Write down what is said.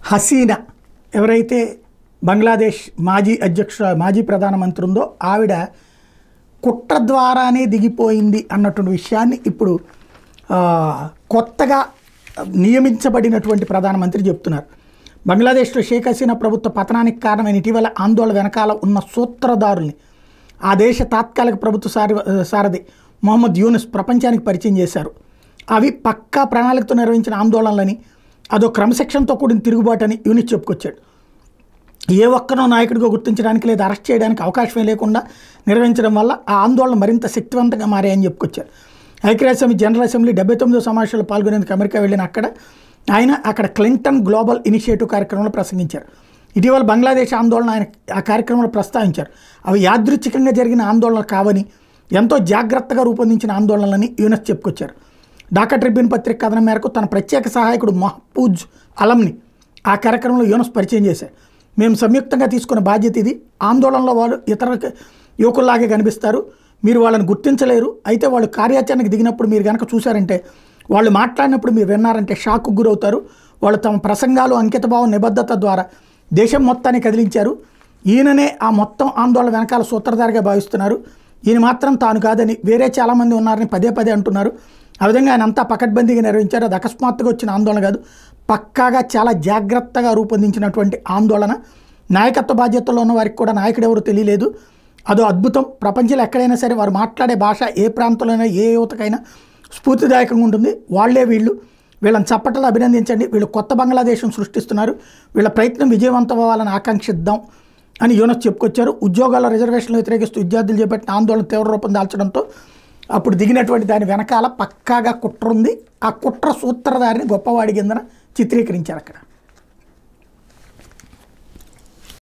హసీనా ఎవరైతే బంగ్లాదేశ్ మాజీ ప్రధానమంత్రి ఉందో ఆవిడ కుట్ర ద్వారానే దిగిపోయింది అన్నటువంటి విషయాన్ని ఇప్పుడు కొత్తగా నియమించబడినటువంటి ప్రధానమంత్రి చెప్తున్నారు. బంగ్లాదేశ్లో షేక్ హసీనా ప్రభుత్వ పతనానికి కారణమైన ఇటీవల ఆందోళన వెనకాల ఉన్న సూత్రధారుల్ని ఆ దేశ తాత్కాలిక ప్రభుత్వ సారథి మొహమ్మద్ యూనుస్ ప్రపంచానికి పరిచయం చేశారు. అవి పక్కా ప్రణాళికతో నిర్వహించిన ఆందోళనలని, అదో క్రమశిక్షణతో కూడిన తిరుగుబాటని యూనుస్ చెప్పుకొచ్చాడు. ఏ ఒక్కనో నాయకుడిగా గుర్తించడానికి లేదా అరెస్ట్ చేయడానికి అవకాశమే లేకుండా నిర్వహించడం వల్ల ఆ ఆందోళన మరింత శక్తివంతంగా మారాయని చెప్పుకొచ్చారు. ఐక్యరాజ్యసమితి జనరల్ అసెంబ్లీ 79వ సమావేశంలో పాల్గొనేందుకు అమెరికా వెళ్ళిన ఆయన అక్కడ క్లింటన్ గ్లోబల్ ఇనిషియేటివ్ కార్యక్రమంలో ప్రసంగించారు. ఇటీవల బంగ్లాదేశ్ ఆందోళన ఆయన ఆ కార్యక్రమంలో ప్రస్తావించారు. అవి యాదృచ్ఛికంగా జరిగిన ఆందోళనలు కావని, ఎంతో జాగ్రత్తగా రూపొందించిన ఆందోళనలని యూనుస్ చెప్పుకొచ్చారు. ఢాకా ట్రిబ్యూన్ పత్రిక కథనం మేరకు తన ప్రత్యేక సహాయకుడు మహ్ఫూజ్ అలంని ఆ కార్యక్రమంలో యూనుస్ పరిచయం చేశారు. మేము సంయుక్తంగా తీసుకున్న బాధ్యత ఇది. ఆందోళనలో వాళ్ళు ఇతర యువకుల్లాగే కనిపిస్తారు, మీరు వాళ్ళని గుర్తించలేరు. అయితే వాళ్ళు కార్యాచరణకు దిగినప్పుడు మీరు కనుక చూశారంటే, వాళ్ళు మాట్లాడినప్పుడు మీరు విన్నారంటే షాక్కు గురవుతారు. వాళ్ళు తమ ప్రసంగాలు, అంకితభావం, నిబద్ధత ద్వారా దేశం మొత్తాన్ని కదిలించారు. ఈయననే ఆ మొత్తం ఆందోళన వెనకాల సూత్రధారిగా భావిస్తున్నారు. ఈయన మాత్రం తాను కాదని వేరే చాలామంది ఉన్నారని పదే పదే అంటున్నారు. ఆ విధంగా ఆయన అంతా పకడ్బందీగా నిర్వహించారు. అది అకస్మాత్తుగా వచ్చిన ఆందోళన కాదు, పక్కాగా చాలా జాగ్రత్తగా రూపొందించినటువంటి ఆందోళన. నాయకత్వ బాధ్యతల్లో ఉన్న వారికి కూడా నాయకుడు ఎవరు తెలియలేదు. అదో అద్భుతం. ప్రపంచంలో ఎక్కడైనా సరే వారు మాట్లాడే భాష ఏ ప్రాంతంలోనైనా ఏ యువతకైనా స్ఫూర్తిదాయకంగా ఉంటుంది. వాళ్లే వీళ్ళని చప్పట్లు అభినందించండి. వీళ్ళు కొత్త బంగ్లాదేశం సృష్టిస్తున్నారు. వీళ్ళ ప్రయత్నం విజయవంతం అవ్వాలని ఆకాంక్షిద్దాం అని యూనుస్ చెప్పుకొచ్చారు. ఉద్యోగాల రిజర్వేషన్లు వ్యతిరేకిస్తూ విద్యార్థులు చేపట్టిన ఆందోళన తీవ్ర రూపం దాల్చడంతో అప్పుడు దిగినటువంటి దాని వెనకాల పక్కాగా కుట్ర ఉంది. ఆ కుట్ర సూత్రధారిని గొప్పవాడి కిందన చిత్రీకరించారు అక్కడ.